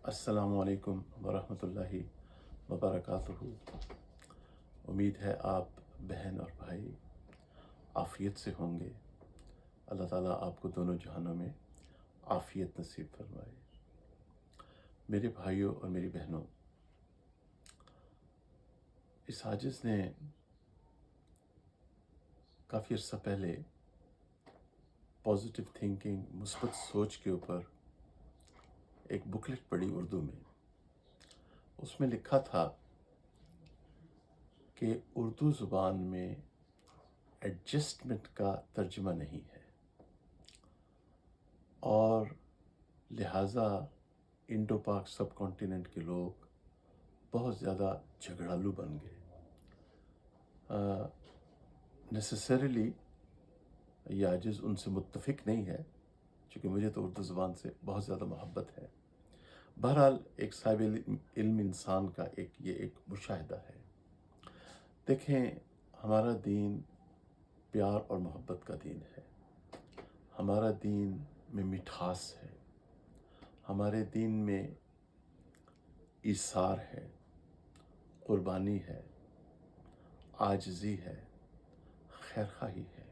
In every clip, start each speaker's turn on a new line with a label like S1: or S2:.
S1: السلام علیکم ورحمۃ اللہ وبرکاتہ۔ امید ہے آپ بہن اور بھائی عافیت سے ہوں گے۔ اللہ تعالیٰ آپ کو دونوں جہانوں میں عافیت نصیب فرمائے۔ میرے بھائیوں اور میری بہنوں، اس عاجز نے کافی عرصہ پہلے پازیٹیو تھنکنگ، مثبت سوچ کے اوپر ایک بکلیٹ پڑھی اردو میں۔ اس میں لکھا تھا کہ اردو زبان میں ایڈجسٹمنٹ کا ترجمہ نہیں ہے، اور لہٰذا انڈو پاک سب کانٹیننٹ کے لوگ بہت زیادہ جھگڑالو بن گئے۔ نیسیسریلی یہ عاجز ان سے متفق نہیں ہے، چونکہ مجھے تو اردو زبان سے بہت زیادہ محبت ہے۔ بہرحال ایک صاحب علم انسان کا ایک مشاہدہ ہے۔ دیکھیں، ہمارا دین پیار اور محبت کا دین ہے۔ ہمارا دین میں مٹھاس ہے، ہمارے دین میں ایثار ہے، قربانی ہے، عاجزی ہے، خیرخواہی ہے۔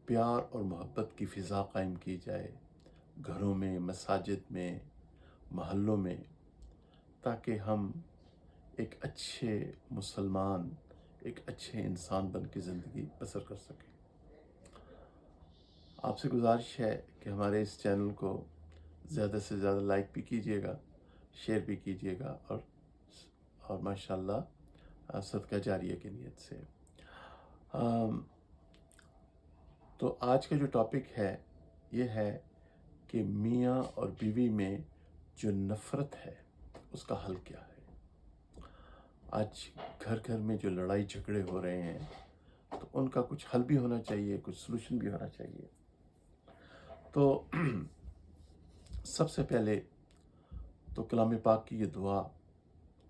S1: پیار اور محبت کی فضا قائم کی جائے گھروں میں، مساجد میں، محلوں میں، تاکہ ہم ایک اچھے مسلمان، ایک اچھے انسان بن کے زندگی بسر کر سکیں۔ آپ سے گزارش ہے کہ ہمارے اس چینل کو زیادہ سے زیادہ لائک بھی کیجیے گا، شیئر بھی کیجیے گا، اور ماشاءاللہ صدقہ جاریہ کی نیت سے۔ تو آج کا جو ٹاپک ہے یہ ہے کہ میاں اور بیوی میں جو نفرت ہے اس کا حل کیا ہے۔ آج گھر گھر میں جو لڑائی جھگڑے ہو رہے ہیں تو ان کا کچھ حل بھی ہونا چاہیے، کچھ سلوشن بھی ہونا چاہیے۔ تو سب سے پہلے تو کلام پاک کی یہ دعا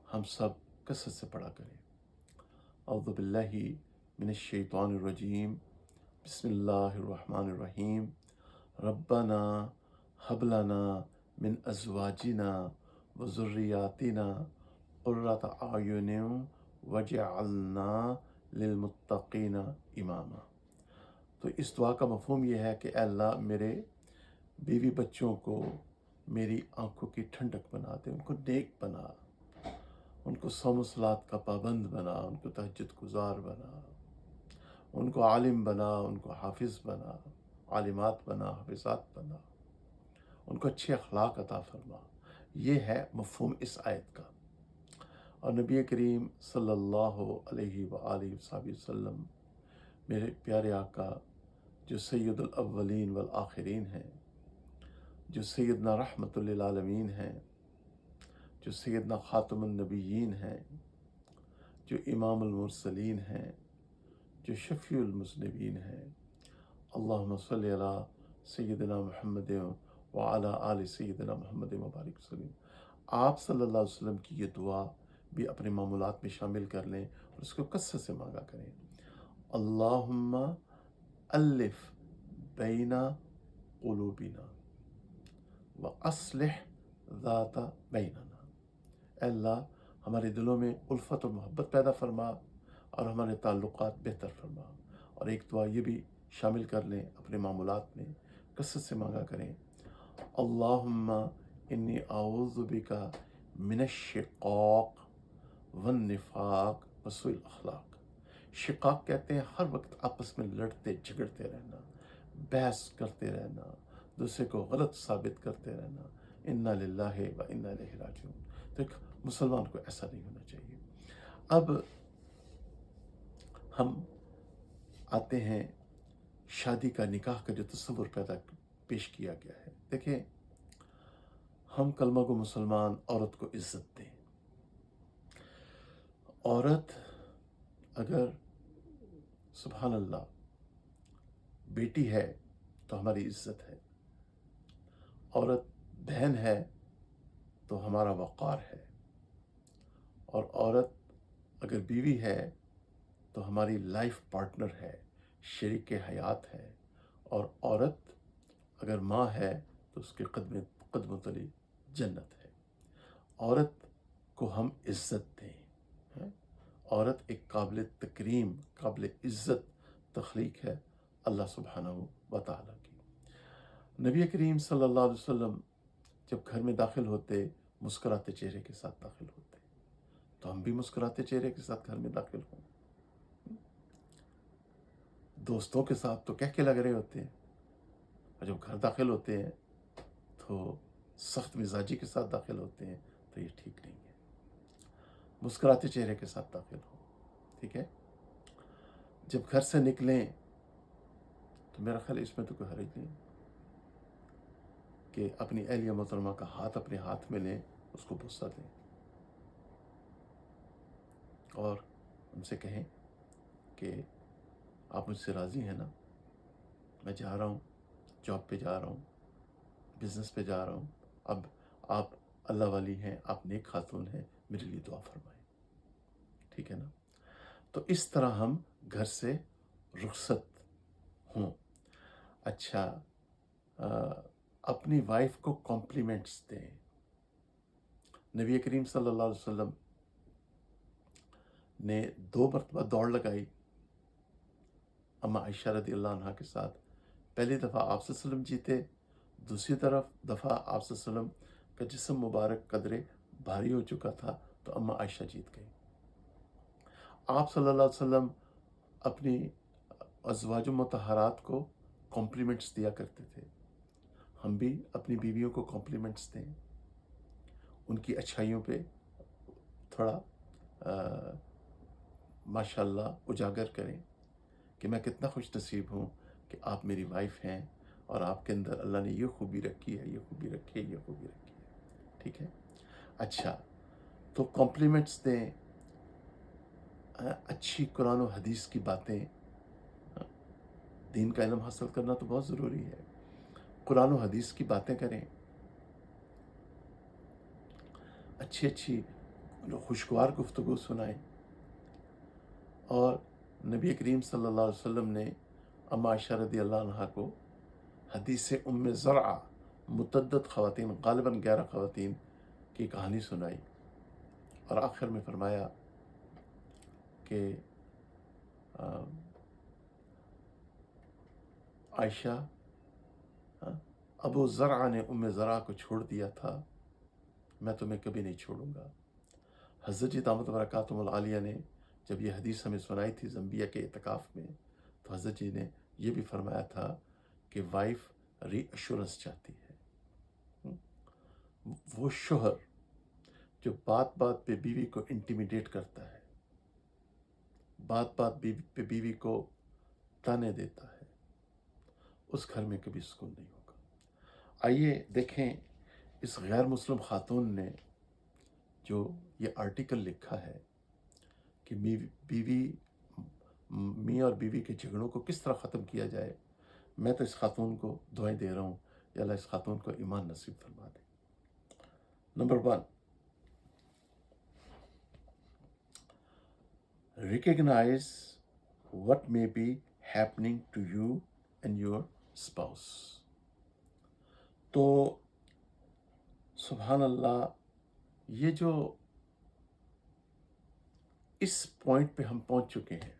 S1: ہم سب کثرت سے پڑھا کریں۔ اعوذ باللہ من الشیطان الرجیم، بسم اللہ الرحمن الرحیم، ربنا ہب لنا من ازواجنا وذریاتنا قرۃ اعین وجعلنا للمتقین اماما۔ تو اس دعا کا مفہوم یہ ہے کہ اے اللہ، میرے بیوی بچوں کو میری آنکھوں کی ٹھنڈک بنا دے، ان کو نیک بنا، ان کو صوم و صلات کا پابند بنا، ان کو تہجد گزار بنا، ان کو عالم بنا، ان کو حافظ بنا، عالمات بنا، حافظات بنا، ان کو اچھے اخلاق عطا فرما۔ یہ ہے مفہوم اس آیت کا۔ اور نبی کریم صلی اللہ علیہ وآلہ وسلم، میرے پیارے آقا جو سید الاولین والآخرین ہیں، جو سیدنا رحمت للعالمین ہیں، جو سیدنا خاتم النبیین ہیں، جو امام المرسلین ہیں، جو شفیع المذنبین ہیں، اللہم صلی علی سیدنا محمد وعلی آل سیدنا محمد مبارک وسلم۔ آپ صلی اللہ علیہ وسلم کی یہ دعا بھی اپنے معمولات میں شامل کر لیں اور اس کو کثرت سے مانگا کریں۔ اللہم الف بین قلوبنا وَأَصْلِحْ ذَاتَ بَيْنَنَا۔ اے اللہ، ہمارے دلوں میں الفت اور محبت پیدا فرما اور ہمارے تعلقات بہتر فرما۔ اور ایک دعا یہ بھی شامل کر لیں اپنے معمولات میں، کثرت سے مانگا کریں، اللہم انی اعوذ بک من الشقاق والنفاق وسوء الاخلاق۔ شقاق کہتے ہیں ہر وقت آپس میں لڑتے جھگڑتے رہنا، بحث کرتے رہنا، دوسرے کو غلط ثابت کرتے رہنا۔ انا للہ و انا الیہ راجعون۔ تو ایک مسلمان کو ایسا نہیں ہونا چاہیے۔ اب ہم آتے ہیں شادی کا، نکاح کا جو تصور پیش کیا گیا ہے۔ دیکھیں، ہم کلمہ کو مسلمان عورت کو عزت دیں۔ عورت اگر سبحان اللہ بیٹی ہے تو ہماری عزت ہے، عورت بہن ہے تو ہمارا وقار ہے، اور عورت اگر بیوی ہے تو ہماری لائف پارٹنر ہے، شریک حیات ہے، اور عورت اگر ماں ہے تو اس کے قدم تلی جنت ہے۔ عورت کو ہم عزت دیں، ہاں؟ عورت ایک قابل تکریم، قابل عزت تخلیق ہے اللہ سبحانہ و تعالیٰ کی۔ نبی کریم صلی اللہ علیہ وسلم جب گھر میں داخل ہوتے مسکراتے چہرے کے ساتھ داخل ہوتے، تو ہم بھی مسکراتے چہرے کے ساتھ گھر میں داخل ہوں۔ دوستوں کے ساتھ تو کہہ کے لگ رہے ہوتے ہیں، اور جب گھر داخل ہوتے ہیں تو سخت مزاجی کے ساتھ داخل ہوتے ہیں، تو یہ ٹھیک نہیں ہے۔ مسکراتے چہرے کے ساتھ داخل ہو، ٹھیک ہے؟ جب گھر سے نکلیں تو میرا خیال اس میں تو کوئی حرج نہیں کہ اپنی اہلیہ محترمہ کا ہاتھ اپنے ہاتھ میں لیں، اس کو بوسہ دیں اور ان سے کہیں کہ آپ مجھ سے راضی ہیں نا، میں جا رہا ہوں، جاب پہ جا رہا ہوں، بزنس پہ جا رہا ہوں، اب آپ اللہ والی ہیں، آپ نیک خاتون ہیں، میرے لیے دعا فرمائیں، ٹھیک ہے نا؟ تو اس طرح ہم گھر سے رخصت ہوں۔ اچھا، اپنی وائف کو کمپلیمنٹس دیں۔ نبی کریم صلی اللہ علیہ وسلم نے 2 مرتبہ دوڑ لگائی اما عائشہ رضی اللہ عنہ کے ساتھ۔ پہلی دفعہ آپ صلی اللہ علیہ وسلم جیتے، دوسری دفعہ آپ صلی اللہ علیہ وسلم کا جسم مبارک قدرے بھاری ہو چکا تھا تو اما عائشہ جیت گئی۔ آپ صلی اللہ علیہ وسلم اپنی ازواج مطہرات کو کمپلیمنٹس دیا کرتے تھے۔ ہم بھی اپنی بیویوں کو کمپلیمنٹس دیں، ان کی اچھائیوں پہ تھوڑا ماشاءاللہ اجاگر کریں کہ میں کتنا خوش نصیب ہوں کہ آپ میری وائف ہیں اور آپ کے اندر اللہ نے یہ خوبی رکھی ہے، یہ خوبی رکھی ہے، یہ خوبی رکھی ہے، ٹھیک ہے؟ اچھا، تو کمپلیمنٹس دیں، اچھی قرآن و حدیث کی باتیں، دین کا علم حاصل کرنا تو بہت ضروری ہے، قرآن و حدیث کی باتیں کریں، اچھی خوشگوار گفتگو سنائیں۔ اور نبی کریم صلی اللہ علیہ وسلم نے اما عائشہ رضی اللہ عنہ کو حدیث ام زرعہ، متعدد خواتین، غالباً 11 خواتین کی کہانی سنائی، اور آخر میں فرمایا کہ عائشہ، ابو زرعہ نے ام زرعہ کو چھوڑ دیا تھا، میں تمہیں کبھی نہیں چھوڑوں گا۔ حضرت جی دامت برکاتہم العالیہ نے جب یہ حدیث ہمیں سنائی تھی زمبیہ کے اعتکاف میں، تو حضرت جی نے یہ بھی فرمایا تھا کہ وائف ری ایشورنس چاہتی ہے۔ وہ شوہر جو بات بات پہ بیوی کو انٹیمیڈیٹ کرتا ہے، بات بات پہ بیوی کو تانے دیتا ہے، اس گھر میں کبھی سکون نہیں ہوگا۔ آئیے دیکھیں اس غیر مسلم خاتون نے جو یہ آرٹیکل لکھا ہے کہ میاں اور بیوی کے جھگڑوں کو کس طرح ختم کیا جائے۔ میں تو اس خاتون کو دعائیں دے رہا ہوں کہ اللہ اس خاتون کو ایمان نصیب فرما دے۔ Number 1، recognise what may be happening to you and your spouse۔ تو سبحان اللہ، یہ جو اس پوائنٹ پہ ہم پہنچ چکے ہیں،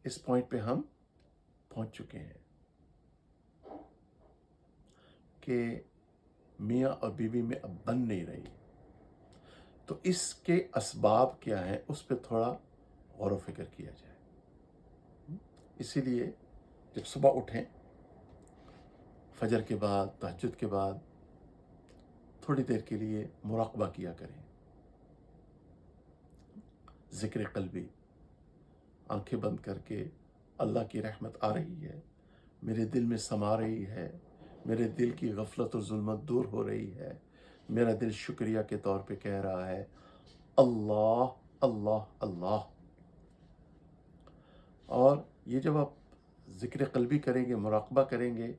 S1: اس پوائنٹ پہ ہم پہنچ چکے ہیں کہ میاں اور بیوی میں اب بن نہیں رہی، تو اس کے اسباب کیا ہیں اس پہ تھوڑا غور و فکر کیا جائے۔ اسی لیے جب صبح اٹھیں، فجر کے بعد، تہجد کے بعد تھوڑی دیر کے لیے مراقبہ کیا کریں، ذکر قلبی، آنکھیں بند کر کے اللہ کی رحمت آ رہی ہے، میرے دل میں سما رہی ہے، میرے دل کی غفلت اور ظلمت دور ہو رہی ہے، میرا دل شکریہ کے طور پہ کہہ رہا ہے اللہ اللہ اللہ۔ اور یہ جب آپ ذکر قلبی کریں گے، مراقبہ کریں گے،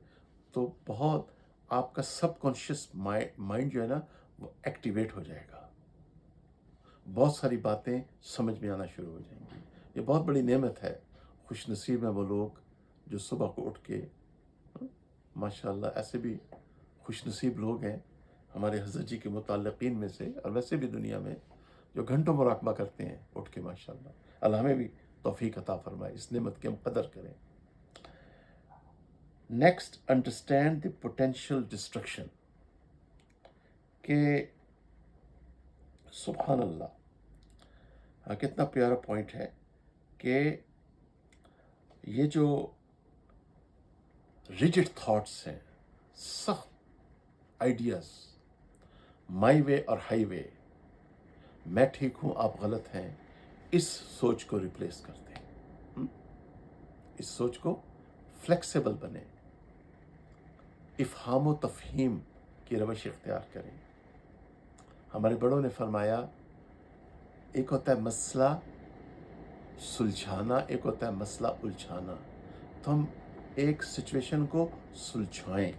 S1: تو بہت آپ کا سب کانشیس مائنڈ جو ہے نا وہ ایکٹیویٹ ہو جائے گا، بہت ساری باتیں سمجھ میں آنا شروع ہو جائیں گی۔ یہ بہت بڑی نعمت ہے، خوش نصیب ہیں وہ لوگ جو صبح کو اٹھ کے ماشاءاللہ ایسے بھی خوش نصیب لوگ ہیں ہمارے حضرت جی کے متعلقین میں سے، اور ویسے بھی دنیا میں، جو گھنٹوں مراقبہ کرتے ہیں اٹھ کے، ماشاءاللہ۔ اللہ ہمیں بھی توفیق عطا فرمائے، اس نعمت کی ہم قدر کریں۔ Next, understand the potential destruction, کہ سبحان اللہ، کتنا پیارا پوائنٹ ہے کہ یہ جو ریجڈ تھاٹس ہیں، سخت آئیڈیاز، مائی وے اور ہائی وے، میں ٹھیک ہوں آپ غلط ہیں، اس سوچ کو ریپلیس کرتے ہیں۔ اس سوچ کو فلیکسیبل بنے، افہام و تفہیم کی روش اختیار کریں۔ ہمارے بڑوں نے فرمایا، ایک ہوتا ہے مسئلہ سلجھانا، ایک ہوتا ہے مسئلہ الجھانا۔ تو ہم ایک سچویشن کو سلجھائیں،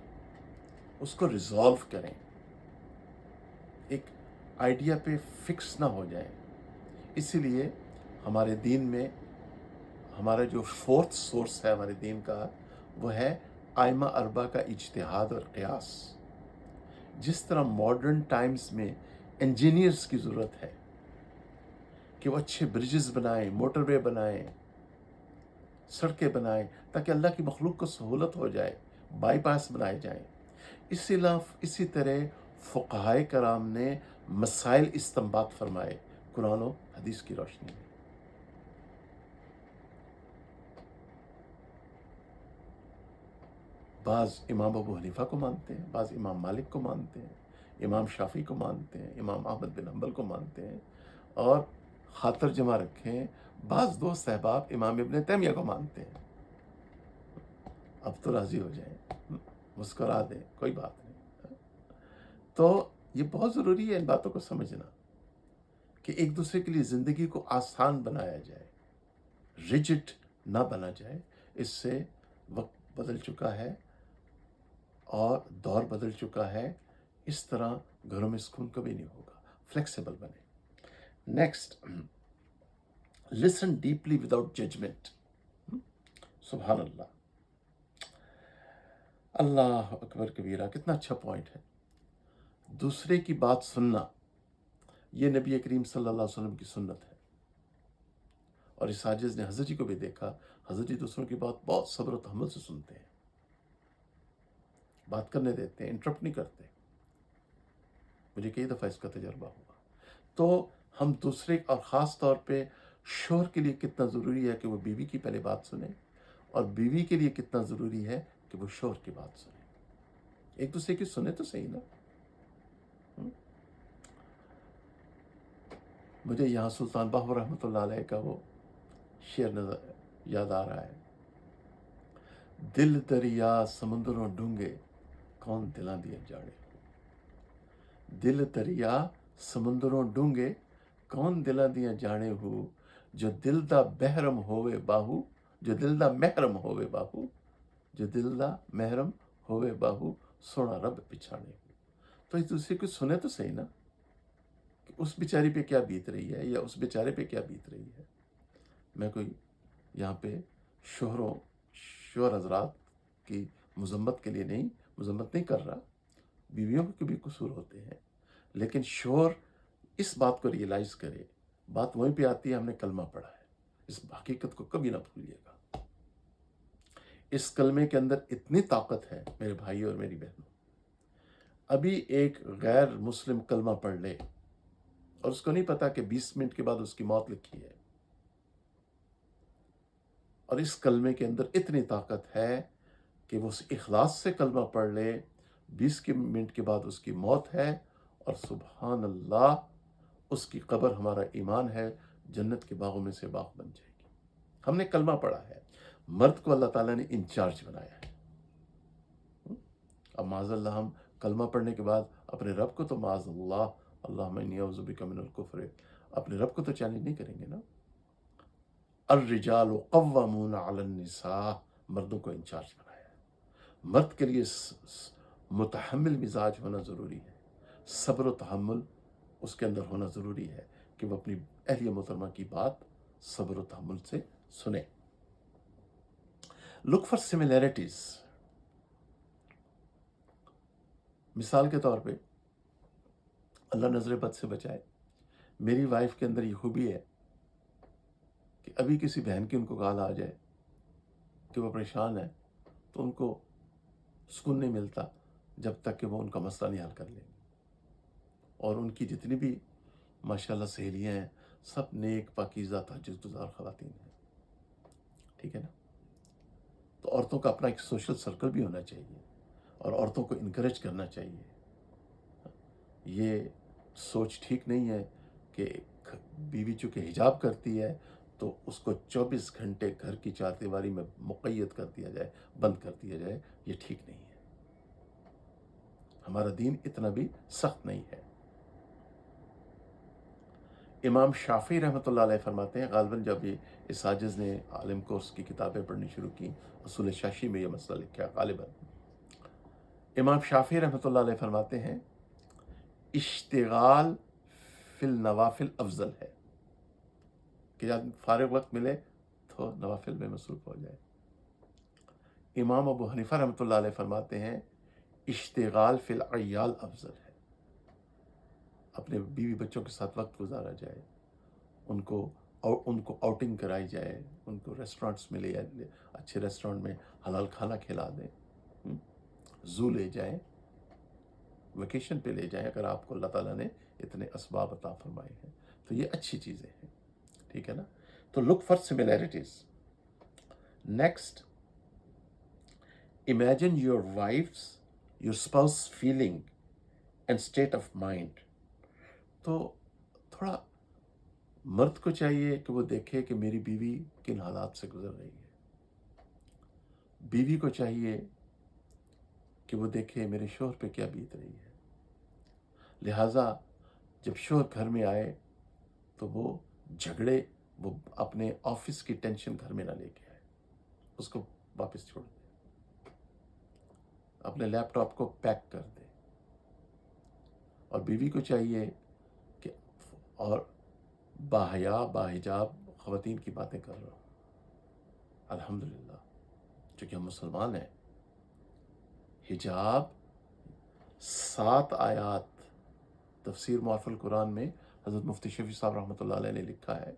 S1: اس کو ریزالو کریں، ایک آئیڈیا پہ فکس نہ ہو جائیں۔ اسی لیے ہمارے دین میں ہمارا جو فورتھ سورس ہے ہمارے دین کا، وہ ہے ائمہ اربعہ کا اجتہاد اور قیاس۔ جس طرح ماڈرن ٹائمز میں انجینئرز کی ضرورت ہے کہ وہ اچھے برجز بنائیں، موٹر وے بنائیں، سڑکیں بنائیں، تاکہ اللہ کی مخلوق کو سہولت ہو جائے، بائی پاس بنائے جائیں، اسی طرح فقہائے کرام نے مسائل استنباط فرمائے قرآن و حدیث کی روشنی میں۔ بعض امام ابو حنیفہ کو مانتے ہیں، بعض امام مالک کو مانتے ہیں، امام شافعی کو مانتے ہیں، امام احمد بن حنبل کو مانتے ہیں، اور خاطر جمع رکھیں، بعض دوست احباب امام ابن تیمیہ کو مانتے ہیں۔ اب تو راضی ہو جائیں، مسکرا دیں، کوئی بات نہیں۔ تو یہ بہت ضروری ہے ان باتوں کو سمجھنا، کہ ایک دوسرے کے لیے زندگی کو آسان بنایا جائے، ریجڈ نہ بنا جائے۔ اس سے وقت بدل چکا ہے اور دور بدل چکا ہے، اس طرح گھروں میں سکون کبھی نہیں ہوگا۔ فلیکسیبل بنے۔ نیکسٹ، لسن ڈیپلی وداؤٹ ججمنٹ۔ سبحان اللہ، اللہ اکبر کبیرہ، کتنا اچھا پوائنٹ ہے۔ دوسرے کی بات سننا، یہ نبی کریم صلی اللہ علیہ وسلم کی سنت ہے، اور اس عاجز نے حضرت جی کو بھی دیکھا، حضرت جی دوسروں کی بات بہت صبر و تحمل سے سنتے ہیں، بات کرنے دیتے ہیں، انٹرپٹ نہیں کرتے۔ مجھے کئی دفعہ اس کا تجربہ ہوا۔ تو ہم دوسرے، اور خاص طور پہ شوہر کے لیے کتنا ضروری ہے کہ وہ بیوی کی پہلے بات سنیں، اور بیوی کے لیے کتنا ضروری ہے کہ وہ شوہر کی بات سنیں۔ ایک دوسرے کی سنیں تو صحیح نا۔ مجھے یہاں سلطان باہو رحمۃ اللہ علیہ کا وہ شعر یاد آ رہا ہے، دل دریا سمندروں ڈونگے، کون دلاں دیا جاڑے۔ دل دریا سمندروں ڈونگے، کون دلاں دیا جانے ہو، جو دل دا بحرم ہووے باہو، جو دل دا محرم ہووے باہو، جو دل دا محرم ہووے باہو، سونا رب پچھاڑے ہو۔ تو ایک دوسرے کو سنے تو صحیح نا، کہ اس بیچاری پہ کیا بیت رہی ہے، یا اس بیچارے پہ کیا بیت رہی ہے۔ میں کوئی یہاں پہ شوہر حضرات کی مذمت کے لیے نہیں، مذمت نہیں کر رہا، بیویوں کے بھی قصور ہوتے ہیں، لیکن شوہر اس بات کو ریئلائز کرے۔ بات وہیں پہ آتی ہے، ہم نے کلمہ پڑھا ہے، اس حقیقت کو کبھی نہ بھولیے گا۔ اس کلمے کے اندر اتنی طاقت ہے میرے بھائی اور میری بہنوں۔ ابھی ایک غیر مسلم کلمہ پڑھ لے اور اس کو نہیں پتا کہ 20 منٹ کے بعد اس کی موت لکھی ہے، اور اس کلمے کے اندر اتنی طاقت ہے کہ وہ اس اخلاص سے کلمہ پڑھ لے، 20 منٹ کے بعد اس کی موت ہے، اور سبحان اللہ، اس کی قبر ہمارا ایمان ہے، جنت کے باغوں میں سے باغ بن جائے گی۔ ہم نے کلمہ پڑھا ہے۔ مرد کو اللہ تعالیٰ نے انچارج بنایا ہے۔ اب معاذ اللہ ہم کلمہ پڑھنے کے بعد اپنے رب کو تو معاذ اللہ، اللہم انی اعوذ بک من الکفر، اپنے رب کو تو چیلنج نہیں کریں گے نا۔ الرجال قوامون علی النساء، مردوں کو انچارج بنایا ہے۔ مرد کے لیے متحمل مزاج ہونا ضروری ہے، صبر و تحمل اس کے اندر ہونا ضروری ہے، کہ وہ اپنی اہلیہ محترمہ کی بات صبر و تحمل سے سنیں۔ لک فار سملیرٹیز، مثال کے طور پہ اللہ نظر بد سے بچائے، میری وائف کے اندر یہ خوبی ہے کہ ابھی کسی بہن کی ان کو کال آ جائے کہ وہ پریشان ہے تو ان کو سکون نہیں ملتا جب تک کہ وہ ان کا مسئلہ نہیں حل کر لیں گے. اور ان کی جتنی بھی ماشاءاللہ سہیلیاں ہیں سب نیک پاکیزہ تہجد گزار خواتین ہیں. ٹھیک ہے نا؟ تو عورتوں کا اپنا ایک سوشل سرکل بھی ہونا چاہیے اور عورتوں کو انکریج کرنا چاہیے. یہ سوچ ٹھیک نہیں ہے کہ بیوی چونکہ حجاب کرتی ہے تو اس کو 24 گھنٹے گھر کی چار دیواری میں مقید کر دیا جائے، بند کر دیا جائے. یہ ٹھیک نہیں ہے. ہمارا دین اتنا بھی سخت نہیں ہے. امام شافعی رحمۃ اللہ علیہ فرماتے ہیں، غالباً جب یہ اساجز نے عالم کورس کی کتابیں پڑھنی شروع کی، اصول شاشی میں یہ مسئلہ لکھا ہے غالباً. امام شافعی رحمۃ اللہ علیہ فرماتے ہیں اشتغال فی النوافل افضل ہے، کہ جب فارغ وقت ملے تو نوافل میں مصروف ہو جائے. امام ابو حنیفہ رحمۃ اللہ علیہ فرماتے ہیں اشتغال فی العیال افضل ہے، اپنے بیوی بچوں کے ساتھ وقت گزارا جائے، ان کو آؤٹنگ کرائی جائے، ان کو ریسٹورینٹس میں لے جائے، اچھے ریسٹورینٹ میں حلال کھانا کھلا دیں، زو لے جائیں، ویکیشن پہ لے جائیں اگر آپ کو اللہ تعالیٰ نے اتنے اسباب عطا فرمائے ہیں تو یہ اچھی چیزیں ہیں. ٹھیک ہے نا؟ تو look for similarities. Next, imagine your wife's your spouse feeling and state of mind. تو تھوڑا مرد کو چاہیے کہ وہ دیکھے کہ میری بیوی کن حالات سے گزر رہی ہے. بیوی کو چاہیے کہ وہ دیکھے میرے شوہر پہ کیا بیت رہی ہے. لہٰذا جب شوہر گھر میں آئے تو وہ جھگڑے، وہ اپنے آفس کی ٹینشن گھر میں نہ لے کے آئے، اس کو واپس چھوڑ دے، اپنے لیپ ٹاپ کو پیک کر دے. اور بیوی کو چاہیے کہ، اور باحیا باحجاب خواتین کی باتیں کر رہا ہوں الحمدللہ، چونکہ ہم مسلمان ہیں. حجاب 7 آیات تفسیر معرف القرآن میں حضرت مفتی شفیع صاحب رحمۃ اللہ علیہ نے لکھا ہے،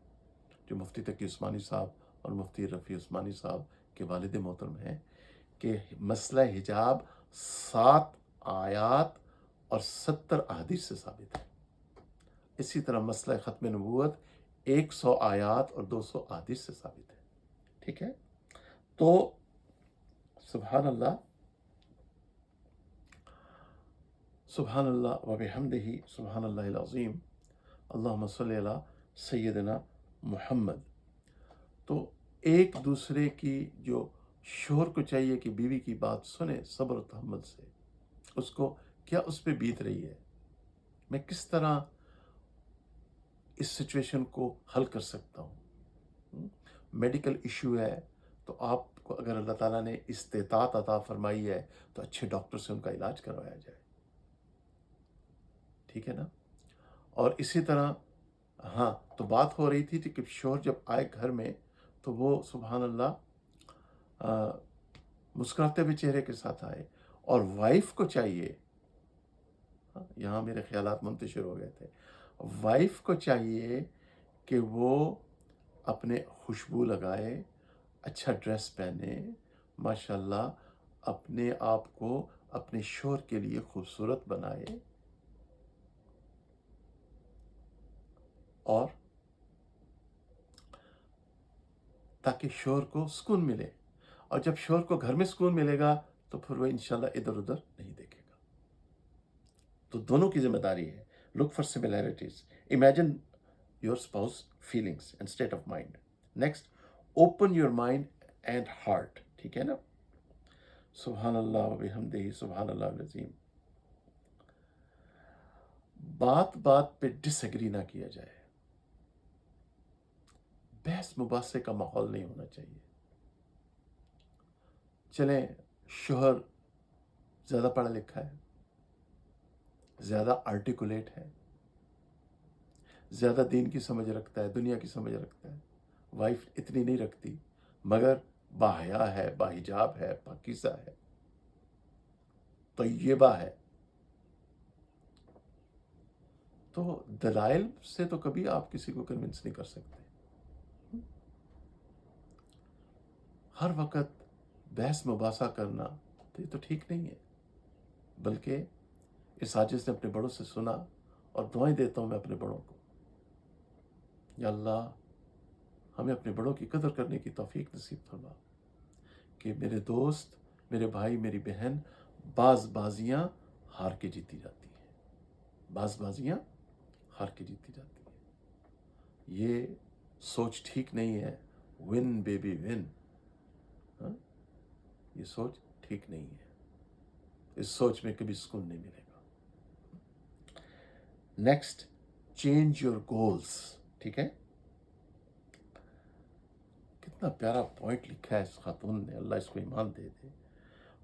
S1: جو مفتی تقی عثمانی صاحب اور مفتی رفیع عثمانی صاحب کے والد محترم ہیں، کہ مسئلہ حجاب 7 آیات اور 70 احادیث سے ثابت ہے. اسی طرح مسئلہ ختم نبوت 100 آیات اور 200 احادیث سے ثابت ہے. ٹھیک ہے؟ تو سبحان اللہ، سبحان اللہ و بحمدہ، سبحان اللہ العظیم، اللہم صلی علی سیدنا محمد. تو ایک دوسرے کی، جو شوہر کو چاہیے کہ بیوی کی بات سنے صبر و تحمل سے، اس کو کیا اس پہ بیت رہی ہے، میں کس طرح اس سچویشن کو حل کر سکتا ہوں. میڈیکل ایشو ہے تو آپ کو اگر اللہ تعالیٰ نے استطاعت عطا فرمائی ہے تو اچھے ڈاکٹر سے ان کا علاج کروایا جائے. ٹھیک ہے نا؟ اور اسی طرح ہاں، تو بات ہو رہی تھی کہ شوہر جب آئے گھر میں تو وہ سبحان اللہ مسکراتے ہوئے چہرے کے ساتھ آئے. اور وائف کو چاہیے، یہاں میرے خیالات منتشر ہو گئے تھے، وائف کو چاہیے کہ وہ اپنے خوشبو لگائے، اچھا ڈریس پہنے، ماشاءاللہ اپنے آپ کو اپنے شوہر کے لیے خوبصورت بنائے، اور تاکہ شوہر کو سکون ملے. اور جب شوہر کو گھر میں سکون ملے گا تو پھر وہ انشاءاللہ ادھر ادھر نہیں دیکھے گا. تو دونوں کی ذمہ داری ہے. Look for similarities, imagine your spouse feelings and state of mind. Next, open your mind and heart. ٹھیک ہے نا؟ سبحان اللہ و بحمدہ، سبحان اللہ العظیم. بات بات پہ ڈس ایگری نہ کیا جائے، بحث مباحثے کا ماحول نہیں ہونا چاہیے. چلیں، شوہر زیادہ پڑھا لکھا ہے، زیادہ آرٹیکولیٹ ہے، زیادہ دین کی سمجھ رکھتا ہے، دنیا کی سمجھ رکھتا ہے، وائف اتنی نہیں رکھتی، مگر باحیا ہے، باحجاب ہے، پاکیزہ ہے، طیبہ ہے. تو دلائل سے تو کبھی آپ کسی کو کنونس نہیں کر سکتے. ہر وقت بحث مباحثہ کرنا تو یہ تو ٹھیک نہیں ہے. بلکہ اس عاجز نے اپنے بڑوں سے سنا، اور دعائیں دیتا ہوں میں اپنے بڑوں کو، یا اللہ ہمیں اپنے بڑوں کی قدر کرنے کی توفیق نصیب فرما، کہ میرے دوست، میرے بھائی، میری بہن، بعض بازیاں ہار کے جیتی جاتی ہیں، بعض بازیاں ہار کے جیتی جاتی ہیں. یہ سوچ ٹھیک نہیں ہے. One baby one. یہ سوچ ٹھیک نہیں ہے. اس سوچ میں کبھی سکون نہیں ملے گا. Next, change your goals. ٹھیک ہے، کتنا پیارا پوائنٹ لکھا ہے اس خاتون نے، اللہ اس کو ایمان دے دے.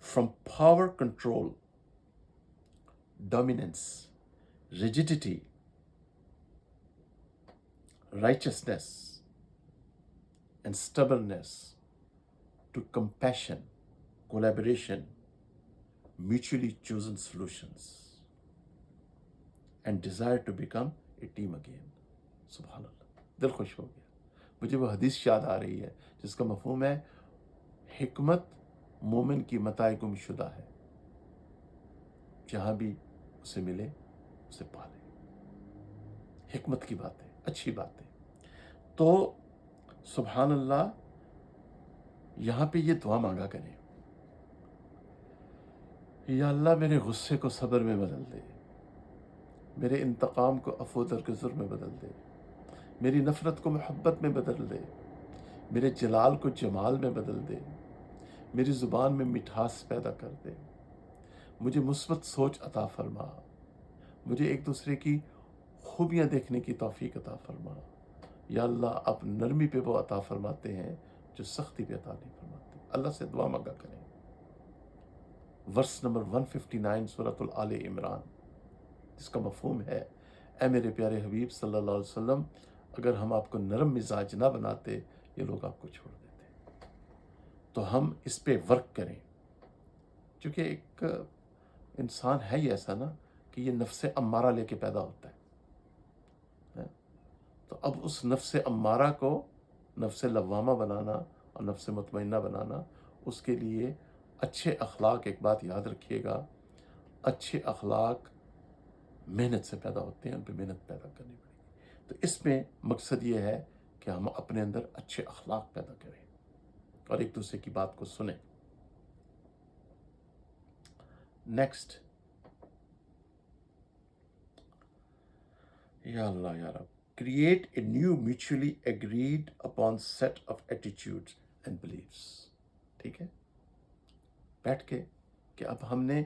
S1: From power control, dominance, rigidity, righteousness, and stubbornness, to compassion, collaboration, mutually chosen solutions, and desire to become a team again. سبحان اللہ، دل خوش ہو گیا. مجھے وہ حدیث یاد آ رہی ہے جس کا مفہوم ہے، حکمت مومن کی متاع گم شدہ ہے، جہاں بھی اسے ملے اسے پالے. حکمت کی باتیں، اچھی باتیں. تو سبحان اللہ، یہاں پہ یہ دعا مانگا کریں، یا اللہ میرے غصے کو صبر میں بدل دے، میرے انتقام کو عفو درگزر میں بدل دے، میری نفرت کو محبت میں بدل دے، میرے جلال کو جمال میں بدل دے، میری زبان میں مٹھاس پیدا کر دے، مجھے مثبت سوچ عطا فرما، مجھے ایک دوسرے کی خوبیاں دیکھنے کی توفیق عطا فرما. یا اللہ آپ نرمی پہ وہ عطا فرماتے ہیں جو سختی پہ عطا نہیں فرماتے. اللہ سے دعا مانگا کریں. ورس نمبر 159 سورۃ آل عمران، جس کا مفہوم ہے، اے میرے پیارے حبیب صلی اللہ علیہ وسلم، اگر ہم آپ کو نرم مزاج نہ بناتے یہ لوگ آپ کو چھوڑ دیتے. تو ہم اس پہ ورک کریں، چونکہ ایک انسان ہے ہی ایسا نا کہ یہ نفس امارہ لے کے پیدا ہوتا ہے. تو اب اس نفس امارہ کو نفس لوامہ بنانا اور نفس مطمئنہ بنانا، اس کے لیے اچھے اخلاق، ایک بات یاد رکھیے گا، اچھے اخلاق محنت سے پیدا ہوتے ہیں، ان پہ محنت پیدا کرنی پڑے گی. تو اس میں مقصد یہ ہے کہ ہم اپنے اندر اچھے اخلاق پیدا کریں اور ایک دوسرے کی بات کو سنیں. نیکسٹ، یا اللہ یا رب، create a new mutually agreed upon set of attitudes and beliefs. ٹھیک ہے، بیٹھ کے کہ اب ہم نے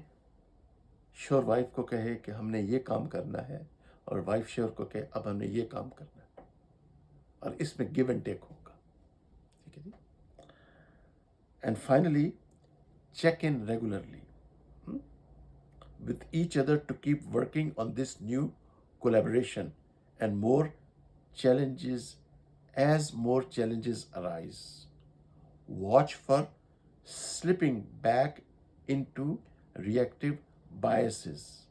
S1: شور وائف کو کہے کہ ہم نے یہ کام کرنا ہے، اور وائف شور کو کہے اب ہم نے یہ کام کرنا ہے، اور اس میں گیو اینڈ ٹیک ہوگا. ٹھیک ہے جی. And finally, check in regularly with each other to keep working on this new collaboration and more challenges as more challenges arise. Watch for slipping back into reactive biases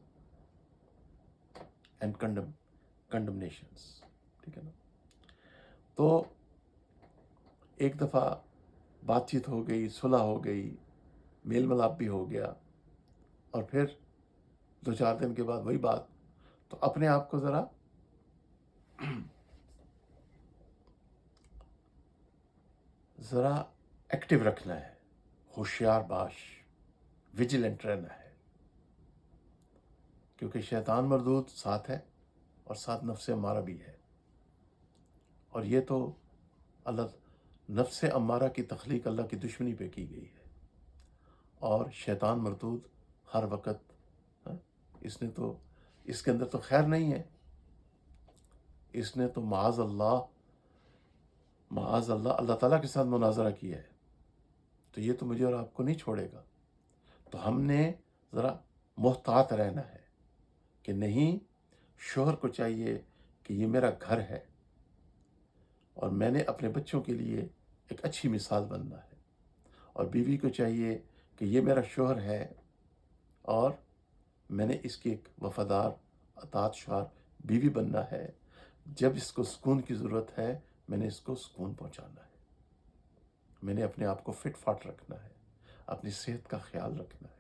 S1: and condemnations. ٹھیک ہے نا. تو ایک دفعہ بات چیت ہو گئی، صلح ہو گئی، میل ملاپ بھی ہو گیا، اور پھر 2-4 دن کے بعد وہی بات. تو اپنے آپ کو ذرا ایکٹیو رکھنا ہے، ہوشیار باش، ویجیلنٹ رہنا ہے، کیونکہ شیطان مردود ساتھ ہے اور ساتھ نفس امارہ بھی ہے. اور یہ تو اللہ، نفس امارہ کی تخلیق اللہ کی دشمنی پہ کی گئی ہے، اور شیطان مردود ہر وقت، اس نے تو، اس کے اندر تو خیر نہیں ہے. اس نے تو معاذ اللہ اللہ تعالیٰ کے ساتھ مناظرہ کیا ہے. تو یہ تو مجھے اور آپ کو نہیں چھوڑے گا. تو ہم نے ذرا محتاط رہنا ہے کہ نہیں، شوہر کو چاہیے کہ یہ میرا گھر ہے اور میں نے اپنے بچوں کے لیے ایک اچھی مثال بننا ہے، اور بیوی کو چاہیے کہ یہ میرا شوہر ہے اور میں نے اس کی ایک وفادار، اطاعت شار بیوی بننا ہے، جب اس کو سکون کی ضرورت ہے میں نے اس کو سکون پہنچانا ہے، میں نے اپنے آپ کو فٹ فاٹ رکھنا ہے، اپنی صحت کا خیال رکھنا ہے۔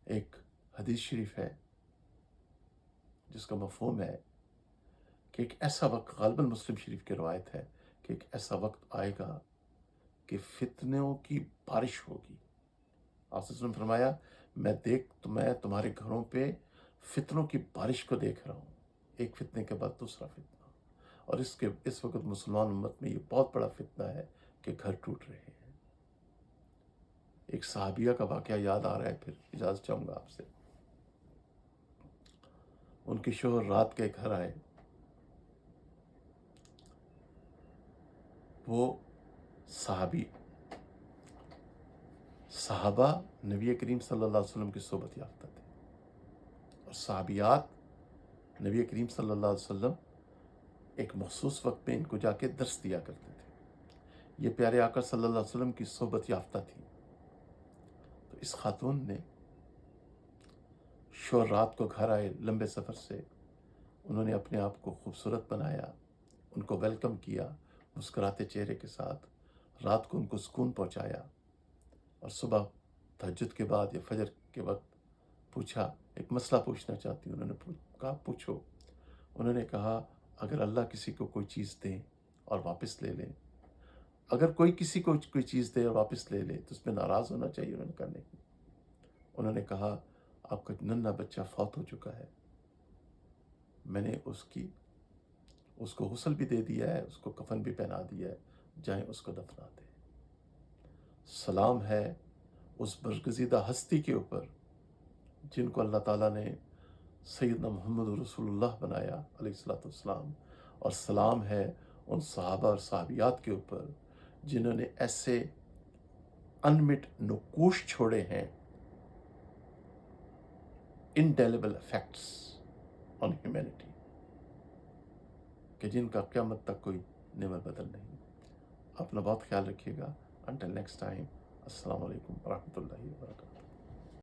S1: ایک حدیث شریف ہے جس کا مفہوم ہے کہ ایک ایسا وقت، غالباً مسلم شریف کی روایت ہے کہ ایک ایسا وقت آئے گا کہ فتنوں کی بارش ہوگی۔ آپ نے فرمایا میں تمہارے گھروں پہ فتنوں کی بارش کو دیکھ رہا ہوں، ایک فتنے کے بعد دوسرا فتنہ، اور اس وقت مسلمان امت میں یہ بہت بڑا فتنہ ہے کہ گھر ٹوٹ رہے ہیں۔ ایک صحابیہ کا واقعہ یاد آ رہا ہے، پھر اجازت چاہوں گا آپ سے۔ ان کے شوہر رات کے گھر آئے، وہ صحابہ نبی کریم صلی اللہ علیہ وسلم کی صحبت یافتہ تھے، اور صحابیات نبی کریم صلی اللہ علیہ وسلم ایک مخصوص وقت میں ان کو جا کے درس دیا کرتے تھے۔ یہ پیارے آقا صلی اللہ علیہ وسلم کی صحبت یافتہ تھی۔ تو اس خاتون نے، شوہر رات کو گھر آئے لمبے سفر سے، انہوں نے اپنے آپ کو خوبصورت بنایا، ان کو ویلکم کیا مسکراتے چہرے کے ساتھ، رات کو ان کو سکون پہنچایا، اور صبح تہجد کے بعد یا فجر کے وقت پوچھا، ایک مسئلہ پوچھنا چاہتی ہوں۔ انہوں نے کہا پوچھو۔ انہوں نے کہا اگر اللہ کسی کو کوئی چیز دے اور واپس لے لے، اگر کوئی کسی کو کوئی چیز دے اور واپس لے لے تو اس میں ناراض ہونا چاہیے؟ انہوں نے کہا نہیں۔ انہوں نے کہا آپ کا ننھا بچہ فوت ہو چکا ہے، میں نے اس کو غسل بھی دے دیا ہے، اس کو کفن بھی پہنا دیا ہے، جائیں اس کو دفنا دیں۔ سلام ہے اس برگزیدہ ہستی کے اوپر جن کو اللہ تعالیٰ نے سیدنا محمد رسول اللہ بنایا علیہ الصلوۃ والسلام، اور سلام ہے ان صحابہ اور صحابیات کے اوپر جنہوں نے ایسے انمٹ نقوش چھوڑے ہیں، انڈیلیبل افیکٹس آن ہیومینٹی، کہ جن کا قیامت تک کوئی نمر بدل نہیں۔ اپنا بہت خیال رکھیے گا۔ انٹل نیکسٹ ٹائم، السلام علیکم ورحمۃ اللہ وبرکاتہ۔